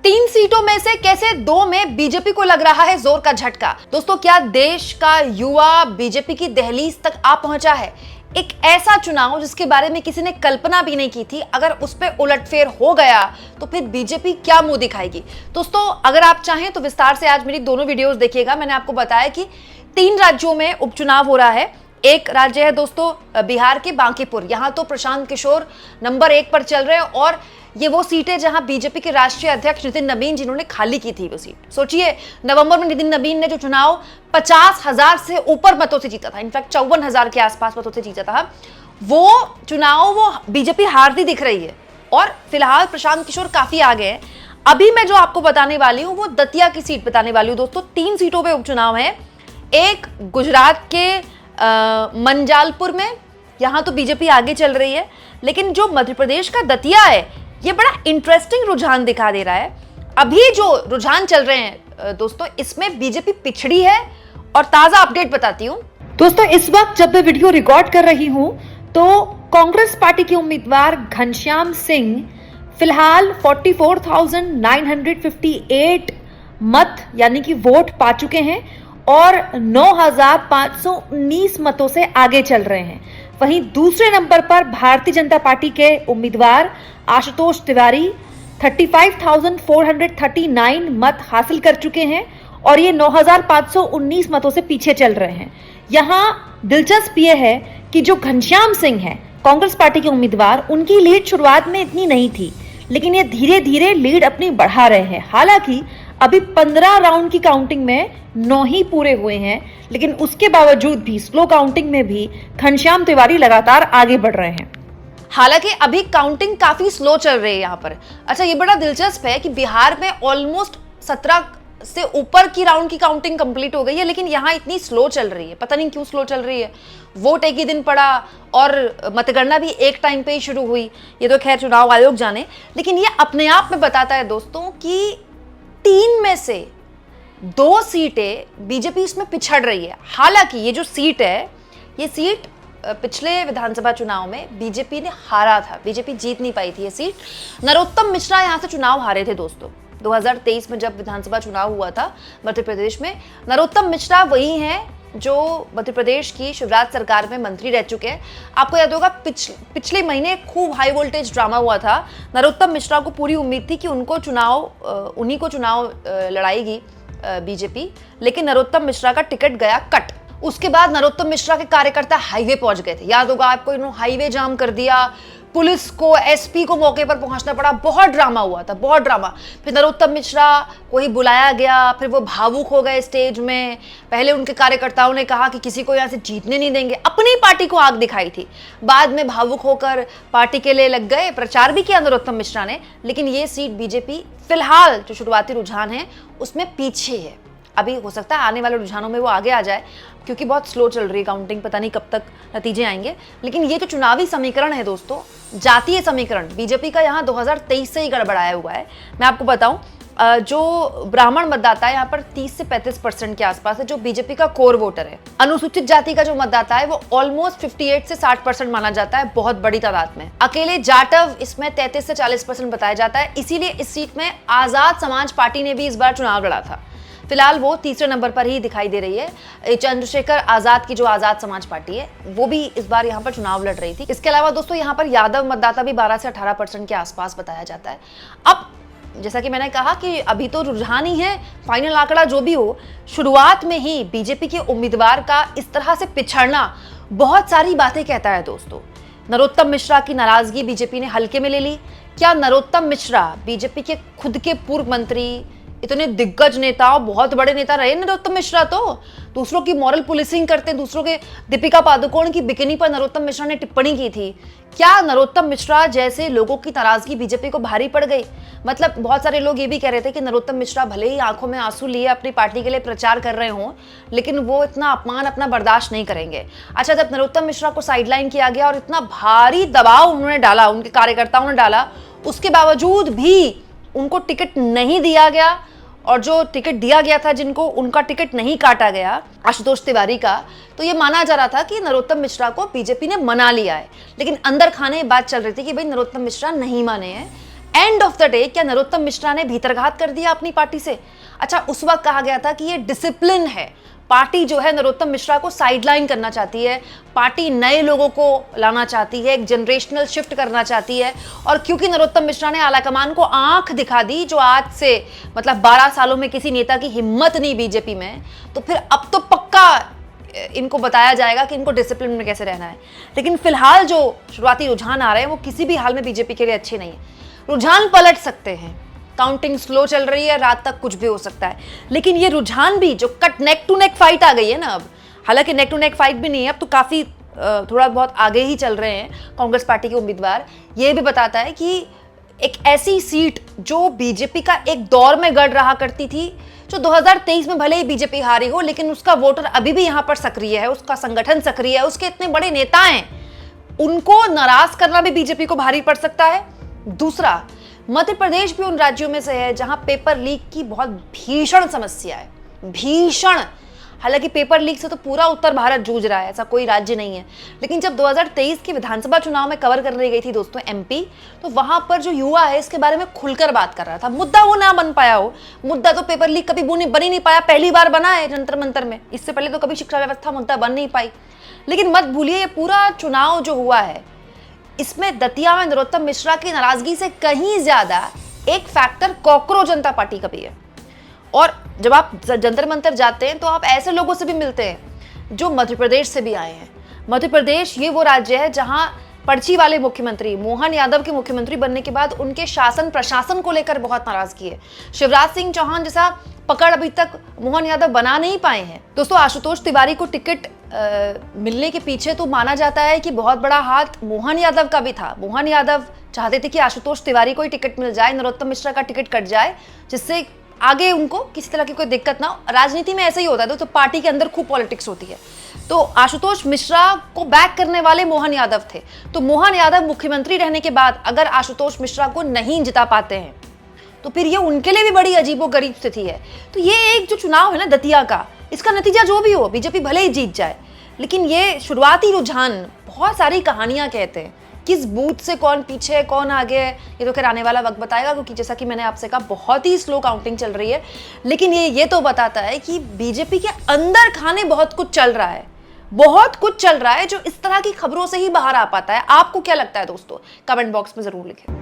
3 सीटों में से कैसे 2 में बीजेपी को लग रहा है जोर का झटका। दोस्तों, क्या देश का युवा बीजेपी की दहलीज तक आ पहुंचा है? एक ऐसा चुनाव जिसके बारे में किसी ने कल्पना भी नहीं की थी, अगर उस पर उलटफेर हो गया तो फिर बीजेपी क्या मुंह दिखाएगी। दोस्तों, अगर आप चाहें तो विस्तार से आज मेरी दोनों वीडियोस देखिएगा। मैंने आपको बताया कि 3 राज्यों में उपचुनाव हो रहा है। एक राज्य है दोस्तों बिहार के बांकीपुर, यहां तो प्रशांत किशोर नंबर 1 पर चल रहे हैं और ये वो सीट है जहां बीजेपी के राष्ट्रीय अध्यक्ष नितिन नबीन जिन्होंने खाली की थी वो सीट। सोचिए, नवंबर में नितिन नबीन ने जो चुनाव 50,000 से ऊपर मतों से जीता था, इनफैक्ट 54,000 के आसपास मतों से जीता था, वो चुनाव वो बीजेपी हारती दिख रही है और फिलहाल प्रशांत किशोर काफी आगे हैं। अभी मैं जो आपको बताने वाली हूं वो दतिया की सीट बताने वाली हूं। दोस्तों, 3 सीटों पर उपचुनाव है। एक गुजरात के मंजालपुर में, यहां तो बीजेपी आगे चल रही है, लेकिन जो मध्य प्रदेश का दतिया है ये बड़ा इंटरेस्टिंग रुझान दिखा दे रहा है। अभी जो रुझान चल रहे हैं दोस्तों, इसमें बीजेपी पिछड़ी है और ताजा अपडेट बताती हूं। दोस्तों, इस वक्त जब मैं वीडियो रिकॉर्ड कर रही हूं तो कांग्रेस पार्टी के उम्मीदवार घनश्याम सिंह फिलहाल 44,958 मत यानी कि वोट पा चुके हैं और 9,519 मतों से आगे चल रहे हैं। वहीं दूसरे नंबर पर भारतीय जनता पार्टी के उम्मीदवार आशुतोष तिवारी 35,439 मत हासिल कर चुके हैं और ये 9,519 मतों से पीछे चल रहे हैं। यहां दिलचस्प ये है कि जो घनश्याम सिंह हैं, कांग्रेस पार्टी के उम्मीदवार, उनकी लीड शुरुआत में इतनी नहीं थी, लेकिन ये धीरे धीरे लीड अपनी बढ़ा रहे हैं। हालांकि अभी 15 राउंड की काउंटिंग में 9 ही पूरे हुए हैं, लेकिन उसके बावजूद भी स्लो काउंटिंग में भी घनश्याम तिवारी लगातार आगे बढ़ रहे हैं। हालांकि अभी काउंटिंग काफी स्लो चल रही है यहाँ पर। अच्छा, ये बड़ा दिलचस्प है कि बिहार में ऑलमोस्ट 17 से ऊपर की राउंड की काउंटिंग कंप्लीट हो गई है, लेकिन यहाँ इतनी स्लो चल रही है। पता नहीं क्यों स्लो चल रही है। वोट एक ही दिन पड़ा और मतगणना भी एक टाइम पे ही शुरू हुई। ये तो खैर चुनाव आयोग जाने, लेकिन ये अपने आप में बताता है दोस्तों कि 3 में से 2 सीटें बीजेपी इसमें पिछड़ रही है। हालांकि ये जो सीट है, ये सीट पिछले विधानसभा चुनाव में बीजेपी ने हारा था, बीजेपी जीत नहीं पाई थी ये सीट। नरोत्तम मिश्रा यहां से चुनाव हारे थे दोस्तों। 2023 में जब विधानसभा चुनाव हुआ था मध्य प्रदेश में, नरोत्तम मिश्रा वही हैं जो मध्य प्रदेश की शिवराज सरकार में मंत्री रह चुके हैं। आपको याद होगा पिछले महीने खूब हाई वोल्टेज ड्रामा हुआ था। नरोत्तम मिश्रा को पूरी उम्मीद थी कि उन्हीं को चुनाव लड़ाएगी बीजेपी, लेकिन नरोत्तम मिश्रा का टिकट गया कट। उसके बाद नरोत्तम मिश्रा के कार्यकर्ता हाईवे पहुंच गए थे। याद होगा आपको, इन्होंने हाईवे जाम कर दिया, पुलिस को, एसपी को मौके पर पहुंचना पड़ा, बहुत ड्रामा हुआ था, बहुत ड्रामा। फिर नरोत्तम मिश्रा को ही बुलाया गया, फिर वो भावुक हो गए स्टेज में। पहले उनके कार्यकर्ताओं ने कहा कि किसी को यहाँ से जीतने नहीं देंगे, अपनी पार्टी को आग दिखाई थी। बाद में भावुक होकर पार्टी के लिए लग गए, प्रचार भी किया नरोत्तम मिश्रा ने। लेकिन ये सीट बीजेपी फिलहाल जो शुरुआती रुझान है उसमें पीछे है। अभी हो सकता है आने वाले रुझानों में वो आगे आ जाए, क्योंकि बहुत स्लो चल रही है काउंटिंग, पता नहीं कब तक नतीजे आएंगे। लेकिन ये जो चुनावी समीकरण है दोस्तों, जातीय समीकरण बीजेपी का यहाँ 2023 से ही गड़बड़ाया हुआ है। मैं आपको बताऊं, जो ब्राह्मण मतदाता है यहाँ पर 30 से 35% के आसपास है, जो बीजेपी का कोर वोटर है। अनुसूचित जाति का जो मतदाता है वो ऑलमोस्ट 58 से 60% माना जाता है, बहुत बड़ी तादाद में। अकेले जाटव इसमें 33 से 40% बताया जाता है। इसीलिए इस सीट में आजाद समाज पार्टी ने भी इस बार चुनाव लड़ा था। फिलहाल वो तीसरे नंबर पर ही दिखाई दे रही है। चंद्रशेखर आजाद की जो आजाद समाज पार्टी है वो भी इस बार यहाँ पर चुनाव लड़ रही थी। इसके अलावा दोस्तों यहाँ पर यादव मतदाता भी 12 से 18% के आसपास बताया जाता है। अब जैसा कि मैंने कहा कि अभी तो रुझान ही है, फाइनल आंकड़ा जो भी हो, शुरुआत में ही बीजेपी के उम्मीदवार का इस तरह से पिछड़ना बहुत सारी बातें कहता है दोस्तों। नरोत्तम मिश्रा की नाराजगी बीजेपी ने हल्के में ले ली। क्या नरोत्तम मिश्रा बीजेपी के खुद के पूर्व मंत्री, इतने दिग्गज नेता, बहुत बड़े नेता रहे नरोत्तम मिश्रा, तो दूसरों की मॉरल पुलिसिंग करते, दूसरों के, दीपिका पादुकोण की बिकिनी पर नरोत्तम मिश्रा ने टिप्पणी की थी। क्या नरोत्तम मिश्रा जैसे लोगों की नाराजगी बीजेपी को भारी पड़ गई? मतलब बहुत सारे लोग ये भी कह रहे थे कि नरोत्तम मिश्रा भले ही आंखों में आंसू लिए अपनी पार्टी के लिए प्रचार कर रहे हों, लेकिन वो इतना अपमान अपना बर्दाश्त नहीं करेंगे। अच्छा, जब नरोत्तम मिश्रा को साइडलाइन किया गया और इतना भारी दबाव उन्होंने डाला, उनके कार्यकर्ताओं ने डाला, उसके बावजूद भी उनको टिकट नहीं दिया गया और जो टिकट दिया गया था जिनको, उनका टिकट नहीं काटा गया, आशुतोष तिवारी का, तो ये माना जा रहा था कि नरोत्तम मिश्रा को बीजेपी ने मना लिया है। लेकिन अंदर खाने बात चल रही थी कि भाई नरोत्तम मिश्रा नहीं माने हैं। एंड ऑफ द डे क्या नरोत्तम मिश्रा ने भीतरघात कर दिया अपनी पार्टी से? अच्छा, उस वक्त कहा गया था कि ये डिसिप्लिन है, पार्टी जो है नरोत्तम मिश्रा को साइडलाइन करना चाहती है, पार्टी नए लोगों को लाना चाहती है, एक जनरेशनल शिफ्ट करना चाहती है। और क्योंकि नरोत्तम मिश्रा ने आलाकमान को आंख दिखा दी, जो आज से मतलब 12 सालों में किसी नेता की हिम्मत नहीं बीजेपी में, तो फिर अब तो पक्का इनको बताया जाएगा कि इनको डिसिप्लिन में कैसे रहना है। लेकिन फिलहाल जो शुरुआती रुझान आ रहे हैं वो किसी भी हाल में बीजेपी के लिए अच्छे नहीं है। रुझान पलट सकते हैं, काउंटिंग स्लो चल रही है, रात तक कुछ भी हो सकता है। लेकिन ये रुझान भी जो कट नेक टू नेक फाइट आ गई है ना, अब हालांकि नेक टू नेक फाइट भी नहीं है, अब तो काफी थोड़ा बहुत आगे ही चल रहे हैं कांग्रेस पार्टी के उम्मीदवार। ये भी बताता है कि एक ऐसी सीट जो बीजेपी का एक दौर में गढ़ रहा करती थी, जो 2023 में भले ही बीजेपी हारी हो, लेकिन उसका वोटर अभी भी यहां पर सक्रिय है, उसका संगठन सक्रिय है, उसके इतने बड़े नेता हैं, उनको नाराज करना भी बीजेपी को भारी पड़ सकता है। दूसरा, मध्य प्रदेश भी उन राज्यों में से है जहां पेपर लीक की बहुत भीषण समस्या है, भीषण। हालांकि पेपर लीक से तो पूरा उत्तर भारत जूझ रहा है, ऐसा कोई राज्य नहीं है। लेकिन जब 2023 के विधानसभा चुनाव में कवर करने गई थी दोस्तों एमपी, तो वहां पर जो युवा है इसके बारे में खुलकर बात कर रहा था। मुद्दा वो ना बन पाया हो, मुद्दा तो पेपर लीक कभी बन ही नहीं पाया, पहली बार बना है जंतर मंतर में, इससे पहले तो कभी शिक्षा व्यवस्था मुद्दा बन नहीं पाई। लेकिन मत भूलिए, ये पूरा चुनाव जो हुआ है, इसमें दतिया में नरोत्तम मिश्रा की नाराजगी से कहीं ज्यादा एक फैक्टर कॉकरोच जनता पार्टी का भी है। और जब आप जंतर मंतर जाते हैं तो आप ऐसे लोगों से भी मिलते हैं जो मध्य प्रदेश से भी आए हैं। मध्य प्रदेश ये वो राज्य है जहां पर्ची वाले मुख्यमंत्री मोहन यादव के मुख्यमंत्री बनने के बाद उनके शासन प्रशासन को लेकर बहुत नाराजगी है। शिवराज सिंह चौहान जैसा पकड़ अभी तक मोहन यादव बना नहीं पाए हैं। दोस्तों, आशुतोष तिवारी को टिकट मिलने के पीछे तो माना जाता है कि बहुत बड़ा हाथ मोहन यादव का भी था। मोहन यादव चाहते थे कि आशुतोष तिवारी को ही टिकट मिल जाए, नरोत्तम मिश्रा का टिकट कट जाए, जिससे आगे उनको किसी तरह की कोई दिक्कत ना हो। राजनीति में ऐसा ही होता है, तो पार्टी के अंदर खूब पॉलिटिक्स होती है। तो आशुतोष मिश्रा को बैक करने वाले मोहन यादव थे। तो मोहन यादव मुख्यमंत्री रहने के बाद अगर आशुतोष मिश्रा को नहीं जिता पाते हैं तो फिर ये उनके लिए भी बड़ी अजीबोगरीब स्थिति है। तो ये एक जो चुनाव है ना दतिया का, इसका नतीजा जो भी हो, बीजेपी भले ही जीत जाए, लेकिन ये शुरुआती रुझान बहुत सारी कहानियां कहते हैं। किस बूथ से कौन पीछे है, कौन आगे है, ये तो खैर आने वाला वक्त बताएगा, क्योंकि जैसा कि मैंने आपसे कहा बहुत ही स्लो काउंटिंग चल रही है। लेकिन ये तो बताता है कि बीजेपी के अंदर खाने बहुत कुछ चल रहा है, बहुत कुछ चल रहा है, जो इस तरह की खबरों से ही बाहर आ पाता है। आपको क्या लगता है दोस्तों? कमेंट बॉक्स में जरूर लिखें।